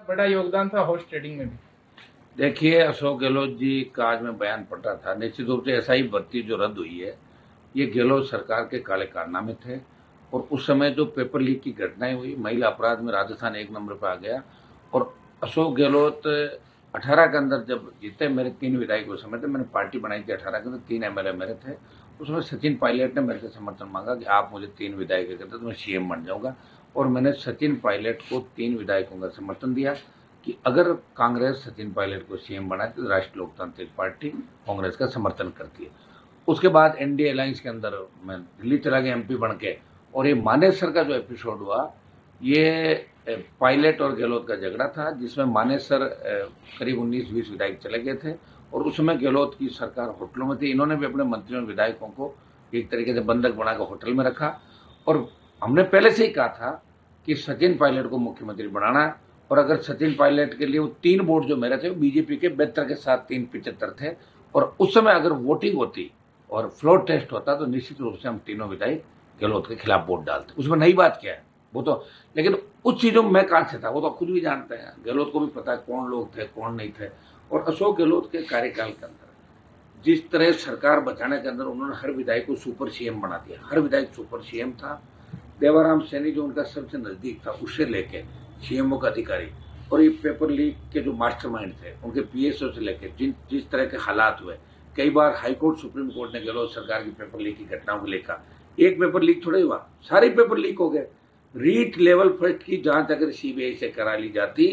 बड़ा योगदान था हॉर्स ट्रेडिंग में भी। देखिए, अशोक गहलोत जी का आज मैं बयान पढ़ रहा था। निश्चित रूप से एसआई भर्ती जो रद्द हुई है, ये गहलोत सरकार के काले कारनामे थे। और उस समय जो पेपर लीक की घटनाएं हुई, महिला अपराध में राजस्थान 1 नंबर पर आ गया। और अशोक गहलोत 18 के अंदर जब जीते, मेरे 3 विधायक उस समय थे, मैंने पार्टी बनाई थी 18 के अंदर, 3 एमएलए मेरे थे। उसमें सचिन पायलट ने मेरे से समर्थन मांगा कि आप मुझे 3 विधायक करते तो मैं सीएम बन जाऊंगा। और मैंने सचिन पायलट को 3 विधायकों का समर्थन दिया कि अगर कांग्रेस सचिन पायलट को सीएम बनाती तो राष्ट्रीय लोकतांत्रिक पार्टी कांग्रेस का समर्थन करती है। उसके बाद एनडीए अलायंस के अंदर मैं दिल्ली चला गया एमपी बन के। और ये मानेसर का जो एपिसोड हुआ, ये पायलट और गहलोत का झगड़ा था, जिसमें मानेसर करीब 19-20 विधायक चले गए थे। और उस समय गहलोत की सरकार होटलों में थी। इन्होंने भी अपने मंत्रियों और विधायकों को एक तरीके से बंधक बनाकर होटल में रखा। और हमने पहले से ही कहा था कि सचिन पायलट को मुख्यमंत्री बनाना है। और अगर सचिन पायलट के लिए वो 3 वोट जो मेरे थे, वो बीजेपी के 72 के साथ 375 थे। और उस समय अगर वोटिंग होती और फ्लोर टेस्ट होता तो निश्चित रूप से हम तीनों विधायक गहलोत के खिलाफ वोट डालते। उसमें नई बात क्या है वो तो, लेकिन उस चीजों में मैं कहां से था वो तो खुद भी जानते हैं। गहलोत को भी पता है कौन लोग थे कौन नहीं थे। और अशोक गहलोत के कार्यकाल के अंदर जिस तरह सरकार बचाने के अंदर उन्होंने हर विधायक को सुपर सीएम बना दिया, हर विधायक सुपर सीएम था। देवाराम सैनी जो उनका सबसे नजदीक था, उससे लेके सीएमओ का अधिकारी, और ये पेपर लीक के जो मास्टरमाइंड थे उनके पीएसओ से लेके जिस तरह के हालात हुए, कई बार हाईकोर्ट सुप्रीम कोर्ट ने गहलोत सरकार की पेपर लीक की घटनाओं को लेकर, एक पेपर लीक थोड़ा ही हुआ, सारे पेपर लीक हो गए। रीट लेवल फर्स्ट की जांच अगर सीबीआई से करा ली जाती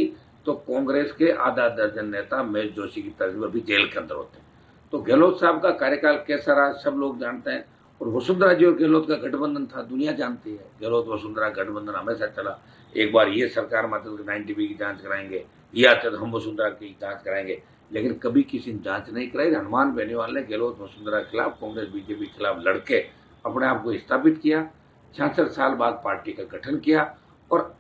तो कांग्रेस के आधा दर्जन नेता महेश जोशी की तरह अभी जेल के अंदर होते। तो गहलोत साहब का कार्यकाल कैसा रहा सब लोग जानते हैं। और वसुंधरा जी और गहलोत का गठबंधन था, दुनिया जानती है। गहलोत वसुंधरा गठबंधन हमेशा चला। एक बार ये सरकार मात्र 90B की जांच कराएंगे, ये आते तो हम वसुंधरा की जांच कराएंगे, लेकिन कभी किसी ने जांच नहीं कराई। हनुमान बेनीवाल ने गहलोत वसुंधरा के खिलाफ, कांग्रेस बीजेपी के खिलाफ लड़के अपने आप को स्थापित किया। 66 साल बाद पार्टी का गठन किया। और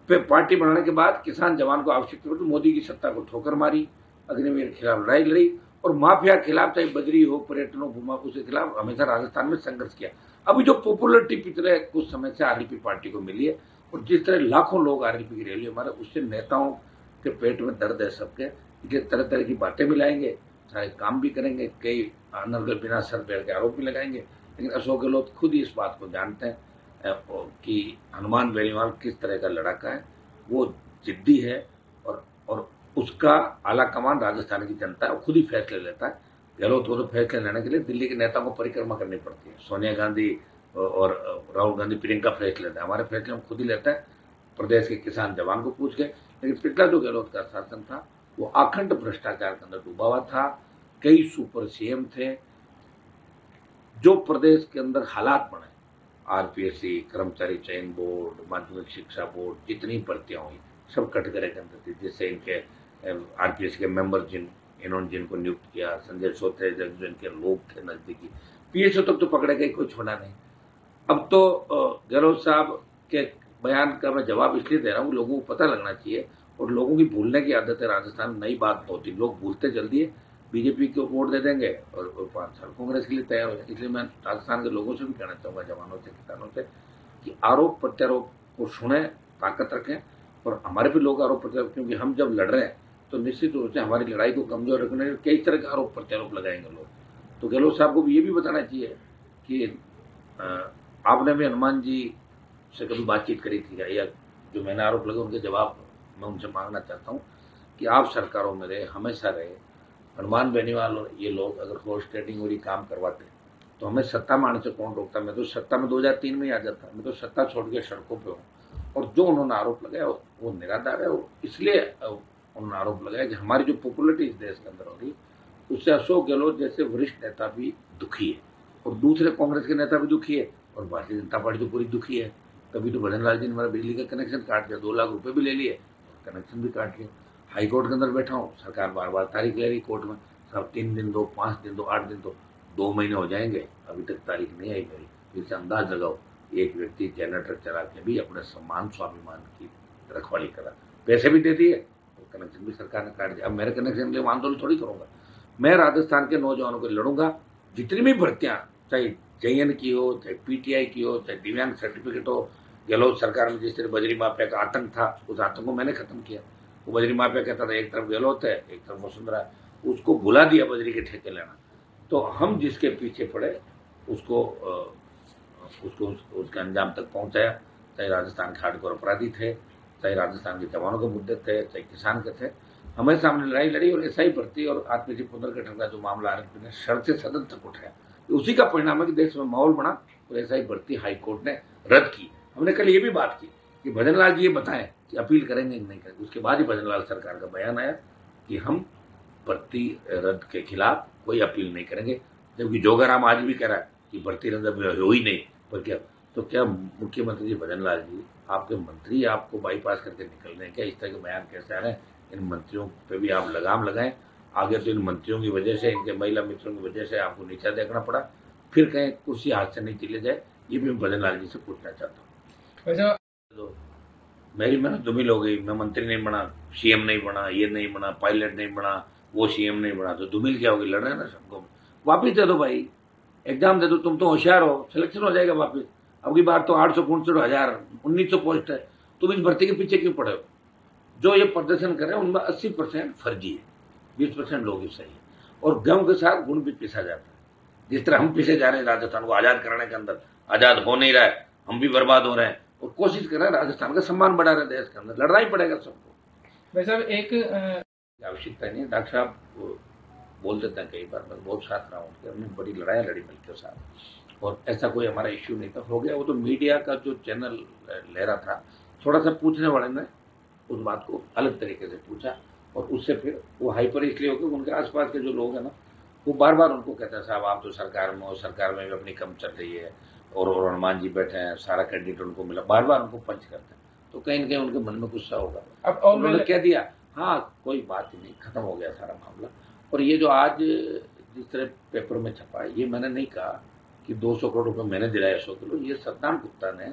पार्टी बनाने के बाद किसान जवान को आवश्यकता पड़ी, मोदी की सत्ता को ठोकर मारी, अग्निवीर के खिलाफ लड़ाई लड़ी। और माफिया के खिलाफ, चाहे बजरी हो, पर्यटन हो, भूमा, उसके खिलाफ हमेशा राजस्थान में संघर्ष किया। अभी जो पॉपुलरिटी पिछले कुछ समय से आरएलपी पार्टी को मिली है, और जिस तरह लाखों लोग आरएलपी की रैली हमारे, उससे नेताओं के पेट में दर्द है सबके, इसलिए तरह तरह की बातें मिलाएंगे, चाहे काम भी करेंगे, कई अनर्गल बिना सर पैर के आरोप भी लगाएंगे। लेकिन अशोक गहलोत खुद ही इस बात को जानते हैं कि हनुमान बेनीवाल किस तरह का लड़ाका है, वो जिद्दी है। और उसका आला कमान राजस्थान की जनता है, वो खुद ही फैसले लेता है। गहलोत को तो फैसले लेने के लिए दिल्ली के नेता को परिक्रमा करनी पड़ती है। सोनिया गांधी और राहुल गांधी, प्रियंका फैसले लेते हैं, हमारे फैसले हम खुद ही लेते हैं, प्रदेश के किसान जवान को पूछ के। लेकिन पिछला जो गहलोत का शासन था वो अखंड भ्रष्टाचार के अंदर डूबा हुआ था। कई सुपर सीएम थे। जो प्रदेश के अंदर हालात बने, आरपीएससी, कर्मचारी चयन बोर्ड, माध्यमिक शिक्षा बोर्ड, जितनी भर्तियां हुई सब कटघरे के अंदर थी, जिससे इनके आरपीएससी के मेंबर इन्होंने जिनको नियुक्त किया, संजय सोते जो इनके लोग थे नजदीकी, पीएसओ तक तो पकड़े गए, कोई छोड़ा नहीं। अब तो गहलोत साहब के बयान का मैं जवाब इसलिए दे रहा हूँ, लोगों को पता लगना चाहिए। और लोगों की भूलने की आदत है राजस्थान में, नई बात होती, लोग भूलते जल्दी है। बीजेपी को वोट दे देंगे और 5 साल कांग्रेस के लिए तैयार हो जाए। इसलिए मैं राजस्थान के लोगों से भी कहना चाहूंगा, जवानों से, किसानों से, कि आरोप प्रत्यारोप को सुने, ताकत रखें। और हमारे भी लोग आरोप प्रत्यारोप, क्योंकि हम जब लड़ रहे हैं तो निश्चित रूप से हमारी लड़ाई को कमजोर रखने के कई तरह के आरोप प्रत्यारोप लगाएंगे लोग। तो गहलोत साहब को भी ये भी बताना चाहिए कि आपने भी हनुमान जी से कभी बातचीत करी थी, या जो मैंने आरोप लगे उनके जवाब मैं उनसे मांगना चाहता हूँ कि आप सरकारों में रहे, हमेशा रहे। हनुमान बेनीवाल और ये लोग अगर हॉर्स ट्रेडिंग और काम करवाते तो हमें सत्ता में आने से कौन रोकता। मैं तो सत्ता में 2003 में ही आ जाता, मैं तो सत्ता छोड़ के सड़कों पे हूँ। और जो उन्होंने आरोप लगाया वो निराधार है। इसलिए उन्होंने आरोप लगाया कि हमारी जो पॉपुलरिटी इस देश के अंदर हो रही, उससे अशोक गहलोत जैसे वरिष्ठ नेता भी दुखी है, और दूसरे कांग्रेस के नेता भी दुखी है, और भारतीय जनता पार्टी तो पूरी दुखी है। कभी तो भजन लाल जी ने हमारा बिजली का कनेक्शन काट दिया, 2 लाख रुपए भी ले लिए, कनेक्शन भी काट लिया। हाई कोर्ट के अंदर बैठा हूँ, सरकार बार बार तारीख ले रही कोर्ट में, सब 3 दिन दो, 5 दिन दो, 8 दिन दो, 2 महीने हो जाएंगे, अभी तक तारीख नहीं आई मेरी। इससे अंदाज लगाओ, एक व्यक्ति जनरेटर चला के भी अपने सम्मान स्वाभिमान की रखवाली करा, पैसे भी दे दिए, कनेक्शन भी सरकार ने काट दिया। अब मेरे कनेक्शन के लिए आंदोलन थोड़ी करूंगा। मैं राजस्थान के नौजवानों को लड़ूंगा। जितनी भी भर्तियां, चाहे जेएन की हो, चाहे पीटीआई की हो, चाहे दिव्यांग सर्टिफिकेट हो, गहलोत सरकार में जिस तरह बजरी माफिया का आतंक था, उस आतंक को मैंने खत्म किया। वो बजरी माफिया कहता था एक तरफ गहलोत है, एक तरफ वसुंधरा, उसको भुला दिया बजरी के ठेके लेना। तो हम जिसके पीछे पड़े उसको उसके अंजाम तक पहुंचाया। चाहे राजस्थान के हार्डकोर अपराधी थे, चाहे राजस्थान के जवानों के मुद्दे थे, चाहे किसान के थे, हमेशा हमने लड़ाई लड़ी। और ऐसा ही भर्ती और आत्मनिर्भर पुनर्गठन का जो मामला आरएसपी ने शर्त से सदन तक उठाया, उसी का परिणाम है कि देश में माहौल बना और ऐसा ही भर्ती हाईकोर्ट ने रद्द की। हमने कल ये भी बात की कि भजनलाल जी ये बताएं कि अपील करेंगे कि नहीं करेंगे। उसके बाद ही भजनलाल सरकार का बयान आया कि हम भर्ती रद्द के खिलाफ कोई अपील नहीं करेंगे। जबकि जोगाराम आज भी कह रहा है कि भर्ती रद्द हो ही नहीं, पर क्या तो क्या मुख्यमंत्री जी भजनलाल जी, आपके मंत्री आपको बाईपास करके निकल रहे हैं क्या? इस तरह के बयान कैसे आ रहे हैं? इन मंत्रियों पे भी आप लगाम लगाएं। आगे तो इन मंत्रियों की वजह से, इनके महिला मित्रों की वजह से आपको नीचा देखना पड़ा, फिर कहीं कुर्सी हाथ से नहीं चले जाए। ये भी मैं भजनलाल जी से पूछना चाहता हूँ। वैसे तो मेरी मेहनत धूमिल हो गई, मैं मंत्री नहीं बना, सीएम नहीं बना, ये नहीं बना, पायलट नहीं बना, वो सीएम नहीं बना, तो धूमिल क्या होगी? लड़ रहे हैं ना सबको। वापिस दे दो भाई, एग्जाम दे दो, तुम तो होशियार हो, सिलेक्शन हो जाएगा वापिस। अब की बार तो 869,000 1900 पोस्ट है, तुम इस भर्ती के पीछे क्यों पड़े हो? जो ये प्रदर्शन कर रहे हैं उनमें 80% फर्जी है, 20% लोग ही सही है। और गेहूं के साथ गुड़ भी पीसा जाता है। जिस तरह हम पीछे जा रहे हैं राजस्थान को आजाद कराने के अंदर, आजाद हो नहीं रहा है, हम भी बर्बाद हो रहे हैं और कोशिश कर रहे हैं राजस्थान का सम्मान बढ़ा रहे हैं देश के अंदर। लड़ना ही पड़ेगा सबको। वैसे एक आवश्यकता नहीं है। डॉक्टर साहब बोल देते हैं कई बार, मैं बहुत साथ रहा हूँ उनके, हमने बड़ी लड़ाई लड़ी मिलकर साथ, और ऐसा कोई हमारा इश्यू नहीं था। हो गया वो तो मीडिया का जो चैनल ले रहा था, थोड़ा सा पूछने वाले ने उस बात को अलग तरीके से पूछा और उससे फिर वो हाइपर इसलिए हो गया। उनके आसपास के जो लोग हैं ना, वो बार बार उनको कहते हैं साहब आप तो सरकार में हो, सरकार में भी अपनी कम चल रही है, और हनुमान जी बैठे हैं, सारा क्रेडिट उनको मिला, बार बार उनको पंच करते हैं। तो कहीं ना कहीं उनके मन में गुस्सा होगा। अब उन्होंने कह दिया हाँ कोई बात ही नहीं, खत्म हो गया सारा मामला। और ये जो आज जिस तरह पेपर में छपा है, ये मैंने नहीं कहा कि 200 करोड़ रुपए मैंने दिलाया 100 किलो। ये सतनाम गुप्ता ने,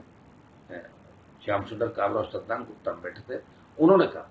श्याम सुंदर काबरा और सतनाम गुप्ता बैठे थे, उन्होंने कहा